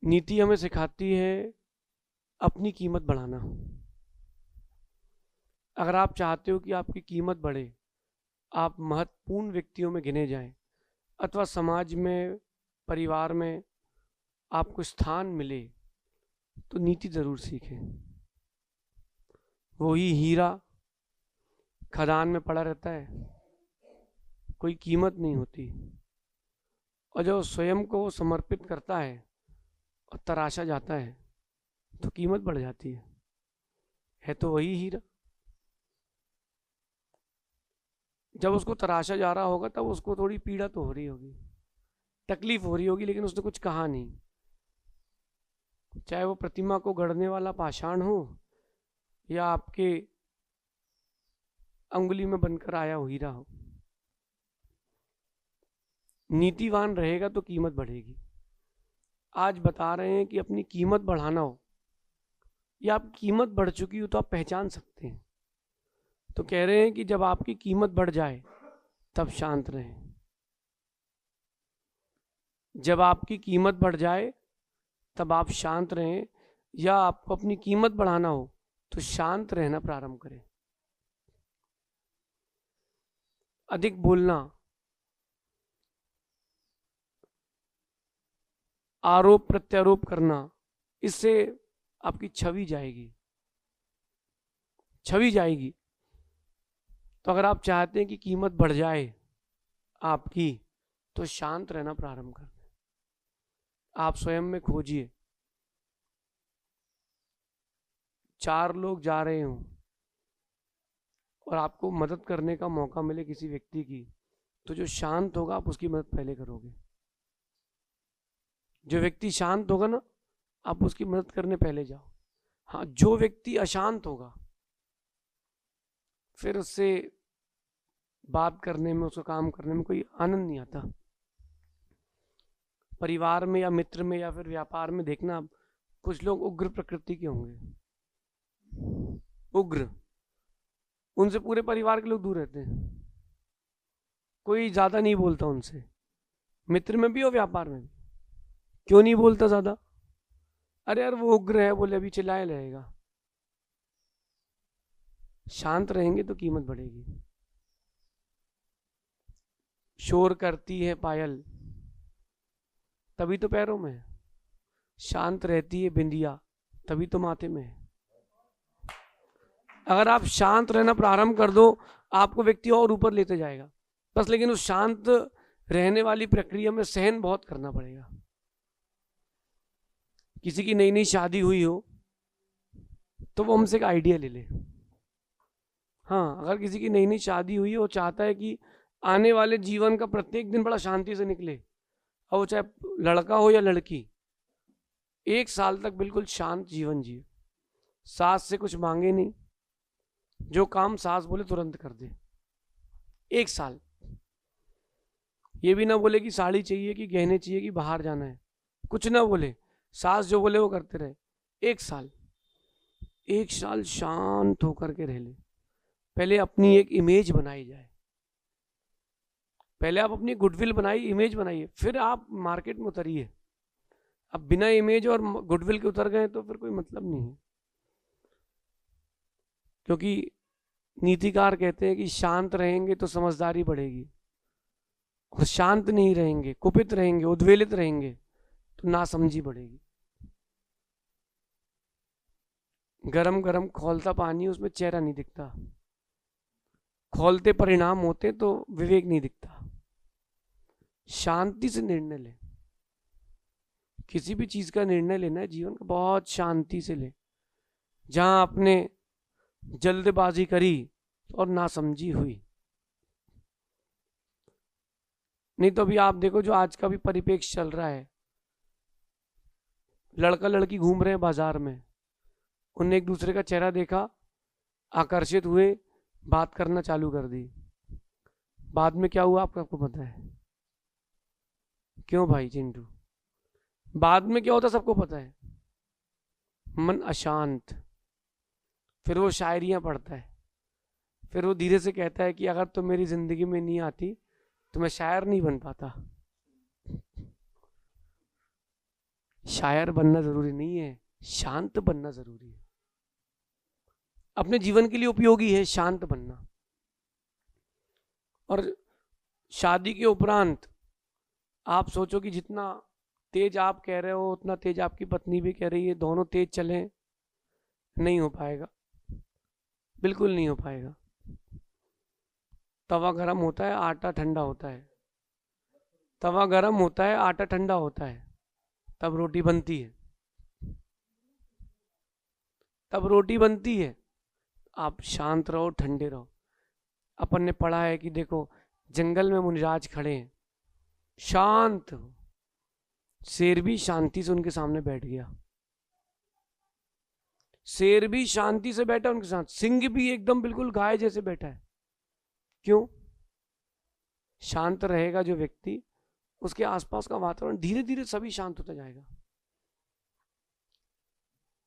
नीति हमें सिखाती है अपनी कीमत बढ़ाना। अगर आप चाहते हो कि आपकी कीमत बढ़े, आप महत्वपूर्ण व्यक्तियों में गिने जाएं, अथवा समाज में, परिवार में आपको स्थान मिले, तो नीति जरूर सीखें। वही हीरा खदान में पड़ा रहता है, कोई कीमत नहीं होती, और जो स्वयं को समर्पित करता है और तराशा जाता है तो कीमत बढ़ जाती है तो वही हीरा। जब उसको तराशा जा रहा होगा तब उसको थोड़ी पीड़ा तो हो रही होगी, तकलीफ हो रही होगी, लेकिन उसने कुछ कहा नहीं। चाहे वो प्रतिमा को गढ़ने वाला पाषाण हो या आपके अंगुली में बनकर आया हो हीरा हो। नीतिवान रहेगा तो कीमत बढ़ेगी। आज बता रहे हैं कि अपनी कीमत बढ़ाना हो या आप कीमत बढ़ चुकी हो तो आप पहचान सकते हैं। तो कह रहे हैं कि जब आपकी कीमत बढ़ जाए तब शांत रहें। जब आपकी कीमत बढ़ जाए तब आप शांत रहें, या आपको अपनी कीमत बढ़ाना हो तो शांत रहना प्रारंभ करें। अधिक बोलना, आरोप प्रत्यारोप करना, इससे आपकी छवि जाएगी। तो अगर आप चाहते हैं कि कीमत बढ़ जाए आपकी, तो शांत रहना प्रारंभ कर दें। आप स्वयं में खोजिए। 4 लोग जा रहे हों और आपको मदद करने का मौका मिले किसी व्यक्ति की, तो जो शांत होगा आप उसकी मदद पहले करोगे। जो व्यक्ति शांत होगा ना, आप उसकी मदद करने पहले जाओ। हाँ, जो व्यक्ति अशांत होगा फिर उससे बात करने में, उसका काम करने में कोई आनंद नहीं आता। परिवार में या मित्र में या फिर व्यापार में देखना, कुछ लोग उग्र प्रकृति के होंगे, उग्र, उनसे पूरे परिवार के लोग दूर रहते हैं, कोई ज्यादा नहीं बोलता उनसे, मित्र में भी और व्यापार में भी। क्यों नहीं बोलता ज्यादा? अरे यार वो उग्र है, बोले अभी चिल्लाए रहेगा। शांत रहेंगे तो कीमत बढ़ेगी। शोर करती है पायल तभी तो पैरों में है, शांत रहती है बिंदिया तभी तो माथे में है। अगर आप शांत रहना प्रारंभ कर दो, आपको व्यक्ति और ऊपर लेते जाएगा बस। लेकिन उस शांत रहने वाली प्रक्रिया में सहन बहुत करना पड़ेगा। किसी की नई नई शादी हुई हो तो वो हमसे एक आइडिया ले ले। हाँ, अगर किसी की नई नई शादी हुई है, वो चाहता है कि आने वाले जीवन का प्रत्येक दिन बड़ा शांति से निकले, और वो चाहे लड़का हो या लड़की, 1 साल तक बिल्कुल शांत जीवन जिए, सास से कुछ मांगे नहीं, जो काम सास बोले तुरंत कर दे। 1 साल ये भी ना बोले कि साड़ी चाहिए कि गहने चाहिए कि बाहर जाना है, कुछ ना बोले, सास जो बोले वो करते रहे। 1 साल, 1 साल शांत होकर के रह ले। पहले अपनी एक इमेज बनाई जाए, पहले आप अपनी गुडविल बनाइए, इमेज बनाइए, फिर आप मार्केट में उतरिए। अब बिना इमेज और गुडविल के उतर गए तो फिर कोई मतलब नहीं है। क्योंकि नीतिकार कहते हैं कि शांत रहेंगे तो समझदारी बढ़ेगी, और शांत नहीं रहेंगे, कुपित रहेंगे, उद्वेलित रहेंगे तो नासमझी बढ़ेगी। गरम गरम खौलता पानी, उसमें चेहरा नहीं दिखता, खौलते परिणाम होते तो विवेक नहीं दिखता। शांति से निर्णय ले। किसी भी चीज का निर्णय लेना है जीवन का, बहुत शांति से ले। जहां आपने जल्दबाजी करी और नासमझी हुई, नहीं तो अभी आप देखो जो आज का भी परिप्रेक्ष्य चल रहा है, लड़का लड़की घूम रहे हैं बाजार में, उनने एक दूसरे का चेहरा देखा, आकर्षित हुए, बात करना चालू कर दी। बाद में क्या हुआ आपको पता है? क्यों भाई चिंटू? बाद में क्या होता सबको पता है। मन अशांत, फिर वो शायरियां पढ़ता है, फिर वो धीरे से कहता है कि अगर तुम मेरी जिंदगी में नहीं आती तो मैं शायर नहीं बन पाता। शायर बनना जरूरी नहीं है, शांत बनना जरूरी है। अपने जीवन के लिए उपयोगी है शांत बनना। और शादी के उपरांत आप सोचो कि जितना तेज आप कह रहे हो उतना तेज आपकी पत्नी भी कह रही है, दोनों तेज चलें, नहीं हो पाएगा, बिल्कुल नहीं हो पाएगा। तवा गरम होता है, आटा ठंडा होता है। तवा गरम होता है, आटा ठंडा होता है, तब रोटी बनती है, तब रोटी बनती है। आप शांत रहो, ठंडे रहो। अपन ने पढ़ा है कि देखो जंगल में मुनिराज खड़े हैं, शांत हो, शेर भी शांति से उनके सामने बैठ गया। शेर भी शांति से बैठा उनके साथ, सिंह भी एकदम बिल्कुल गाय जैसे बैठा है। क्यों? शांत रहेगा जो व्यक्ति, उसके आसपास का वातावरण धीरे धीरे सभी शांत होता जाएगा।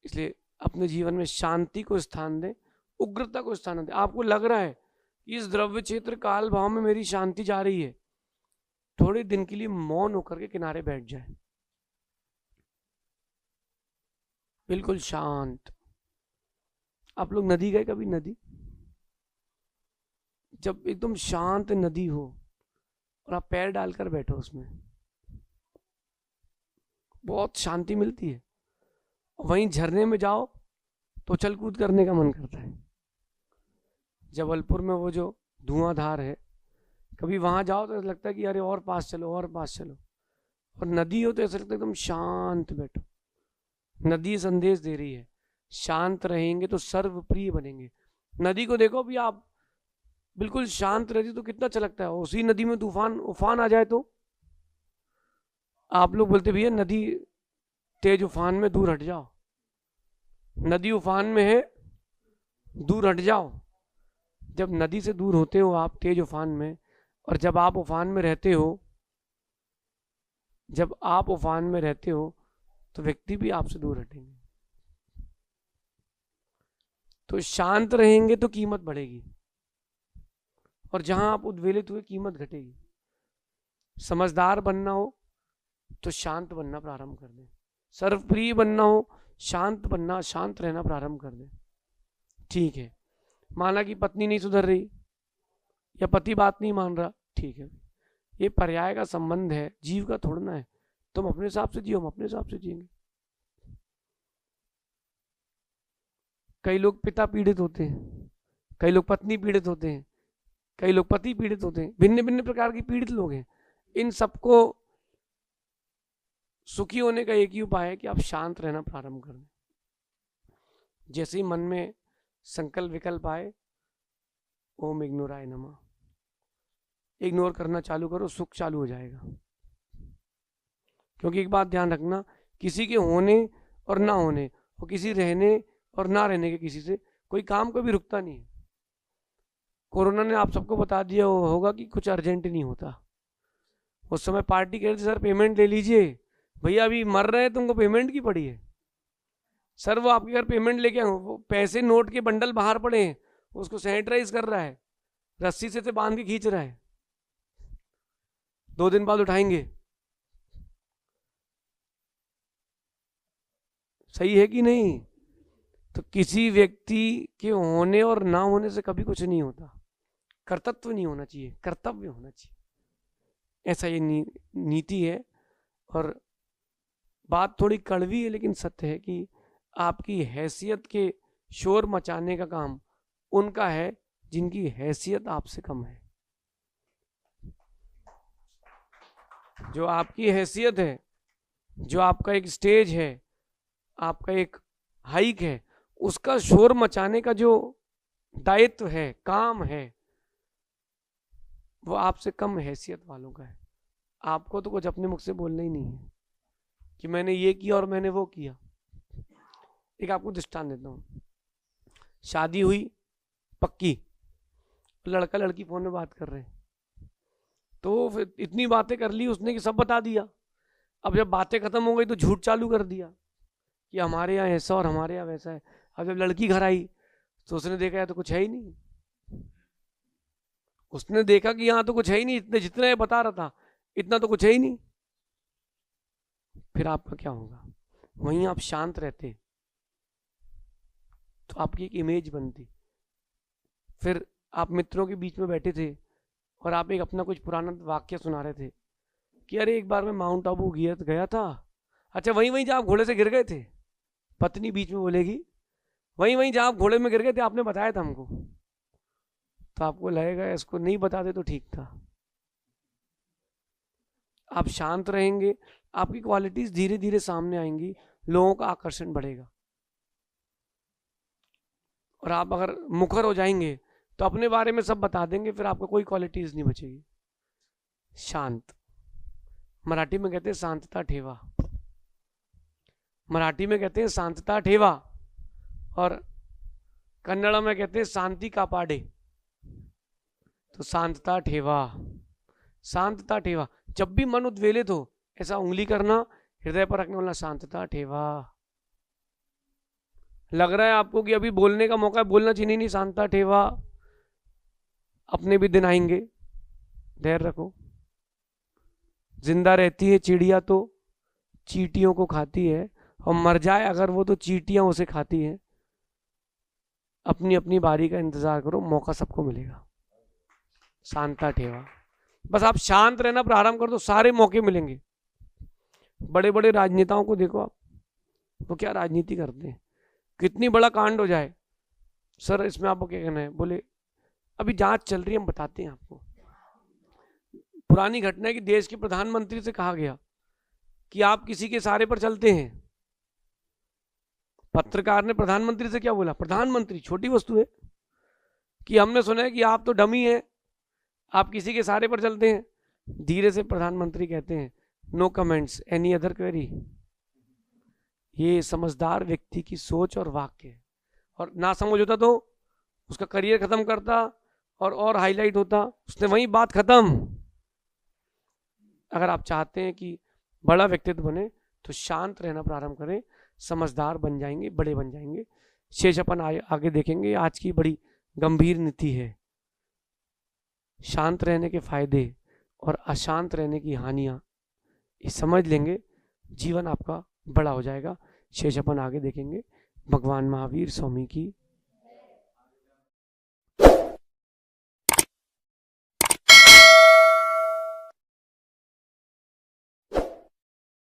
इसलिए अपने जीवन में शांति को स्थान दें, उग्रता को स्थान दें। आपको लग रहा है कि इस द्रव्य क्षेत्र काल भाव में मेरी शांति जा रही है, थोड़े दिन के लिए मौन होकर के किनारे बैठ जाए, बिल्कुल शांत। आप लोग नदी गए कभी? नदी जब एकदम शांत नदी हो और आप पैर डालकर बैठो उसमें, बहुत शांति मिलती है। वहीं झरने में जाओ तो उछल कूद करने का मन करता है। जबलपुर में वो जो धुआंधार है, कभी वहां जाओ तो ऐसा लगता है कि अरे और पास चलो, और पास चलो। और नदी हो तो ऐसा लगता है एकदम शांत बैठो। नदी संदेश दे रही है, शांत रहेंगे तो सर्वप्रिय बनेंगे। नदी को देखो भी आप, बिल्कुल शांत रहती तो कितना अच्छा लगता है। उसी नदी में तूफान उफान आ जाए तो आप लोग बोलते भैया नदी तेज उफान में दूर हट जाओ, नदी उफान में है दूर हट जाओ। जब नदी से दूर होते हो आप तेज उफान में, और जब आप उफान में रहते हो, जब आप उफान में रहते हो तो व्यक्ति भी आपसे दूर हटेंगे। तो शांत रहेंगे तो कीमत बढ़ेगी, और जहां आप उद्वेलित हुए कीमत घटेगी। समझदार बनना हो तो शांत बनना प्रारंभ कर दें, सर्वप्रिय बनना हो शांत बनना, शांत रहना प्रारंभ कर दें। ठीक है, माना कि पत्नी नहीं सुधर रही या पति बात नहीं मान रहा, ठीक है, ये पर्याय का संबंध है, जीव का थोड़ना है। तुम अपने हिसाब से जियो, हम अपने हिसाब से जिएंगे। कई लोग पिता पीड़ित होते हैं, कई लोग पत्नी पीड़ित होते हैं, कई लोग पति पीड़ित होते हैं, भिन्न भिन्न प्रकार के पीड़ित लोग हैं। इन सबको सुखी होने का एक ही उपाय है कि आप शांत रहना प्रारंभ कर दें। जैसे ही मन में संकल्प विकल्प आए, ओम इग्नोराय नमः, इग्नोर करना चालू करो, सुख चालू हो जाएगा। क्योंकि एक बात ध्यान रखना, किसी के होने और ना होने, और किसी रहने और ना रहने के किसी से कोई काम कभी रुकता नहीं है। कोरोना ने आप सबको बता दिया होगा कि कुछ अर्जेंट नहीं होता। उस समय पार्टी कह रही थी सर पेमेंट ले लीजिए, भैया अभी मर रहे हैं, तुमको पेमेंट की पड़ी है। सर वो आपके घर पेमेंट लेके आए, वो पैसे नोट के बंडल बाहर पड़े हैं, उसको सैनिटाइज कर रहा है, रस्सी से बांध के खींच रहा है, 2 दिन बाद उठाएंगे। सही है कि नहीं? तो किसी व्यक्ति के होने और ना होने से कभी कुछ नहीं होता। कर्तव्य नहीं होना चाहिए, कर्तव्य होना चाहिए, ऐसा ये नीति है। और बात थोड़ी कड़वी है लेकिन सत्य है कि आपकी हैसियत के शोर मचाने का काम उनका है जिनकी हैसियत आपसे कम है। जो आपकी हैसियत है, जो आपका एक स्टेज है, आपका एक हाइक है, उसका शोर मचाने का जो दायित्व है, काम है, वो आपसे कम हैसियत वालों का है। आपको तो कुछ अपने मुख से बोलना ही नहीं है कि मैंने ये किया और मैंने वो किया। एक आपको दृष्टांत देता हूँ। शादी हुई पक्की, लड़का लड़की फोन में बात कर रहे हैं, तो फिर इतनी बातें कर ली उसने कि सब बता दिया। अब जब बातें खत्म हो गई तो झूठ चालू कर दिया कि हमारे यहाँ ऐसा और हमारे यहाँ वैसा है। अब जब लड़की घर आई तो उसने देखा तो कुछ है ही नहीं, उसने देखा कि यहाँ तो कुछ है ही नहीं, इतने जितना ये बता रहा था इतना तो कुछ है ही नहीं। फिर आपका क्या होगा? वहीं आप शांत रहते तो आपकी एक इमेज बनती। फिर आप मित्रों के बीच में बैठे थे और आप एक अपना कुछ पुराना वाक्य सुना रहे थे कि अरे एक बार मैं माउंट आबू गया था। अच्छा वहीं वहीं जहाँ आप घोड़े से गिर गए थे, पत्नी बीच में बोलेगी, वहीं वहीं जहाँ आप घोड़े में गिर गए थे, आपने बताया था हमको। तो आपको लगेगा इसको नहीं बताते तो ठीक था। आप शांत रहेंगे, आपकी क्वालिटीज धीरे धीरे सामने आएंगी, लोगों का आकर्षण बढ़ेगा। और आप अगर मुखर हो जाएंगे तो अपने बारे में सब बता देंगे, फिर आपको कोई क्वालिटीज नहीं बचेगी। शांत, मराठी में कहते हैं शांतता ठेवा, मराठी में कहते हैं शांतता ठेवा, और कन्नड़ में कहते हैं शांति कापाडे। तो शांतता ठेवा, शांतता ठेवा। जब भी मन उद्वेलित हो ऐसा उंगली करना, हृदय पर रखने वाला, शांतता ठेवा। लग रहा है आपको कि अभी बोलने का मौका है, बोलना चाहिए, नहीं, शांतता ठेवा। अपने भी दिन आएंगे, धैर्य रखो। जिंदा रहती है चिड़िया तो चींटियों को खाती है, और मर जाए अगर वो तो चींटियां उसे खाती हैं। अपनी अपनी बारी का इंतजार करो, मौका सबको मिलेगा। शांतता ठेवा। बस आप शांत रहना प्रारंभ कर दो, सारे मौके मिलेंगे। बड़े बड़े राजनेताओं को देखो आप, वो क्या राजनीति करते हैं, कितनी बड़ा कांड हो जाए, सर इसमें आपको क्या कहना है, बोले अभी जांच चल रही है, हम बताते हैं आपको। पुरानी घटना है कि देश के प्रधानमंत्री से कहा गया कि आप किसी के सहारे पर चलते हैं। पत्रकार ने प्रधानमंत्री से क्या बोला, प्रधानमंत्री छोटी वस्तु है, कि हमने सुना है कि आप तो डमी है, आप किसी के सहारे पर चलते हैं। धीरे से प्रधानमंत्री कहते हैं, no comments, any other query. ये समझदार व्यक्ति की सोच और वाक्य है। और ना समझ होता तो उसका करियर खत्म करता और हाईलाइट होता, उसने वही बात खत्म। अगर आप चाहते हैं कि बड़ा व्यक्तित्व बने तो शांत रहना प्रारंभ करें, समझदार बन जाएंगे, बड़े बन जाएंगे। शेष अपन आगे देखेंगे। आज की बड़ी गंभीर नीति है, शांत रहने के फायदे और अशांत रहने की हानियां। ये समझ लेंगे, जीवन आपका बड़ा हो जाएगा। शेष अपन आगे देखेंगे। भगवान महावीर स्वामी की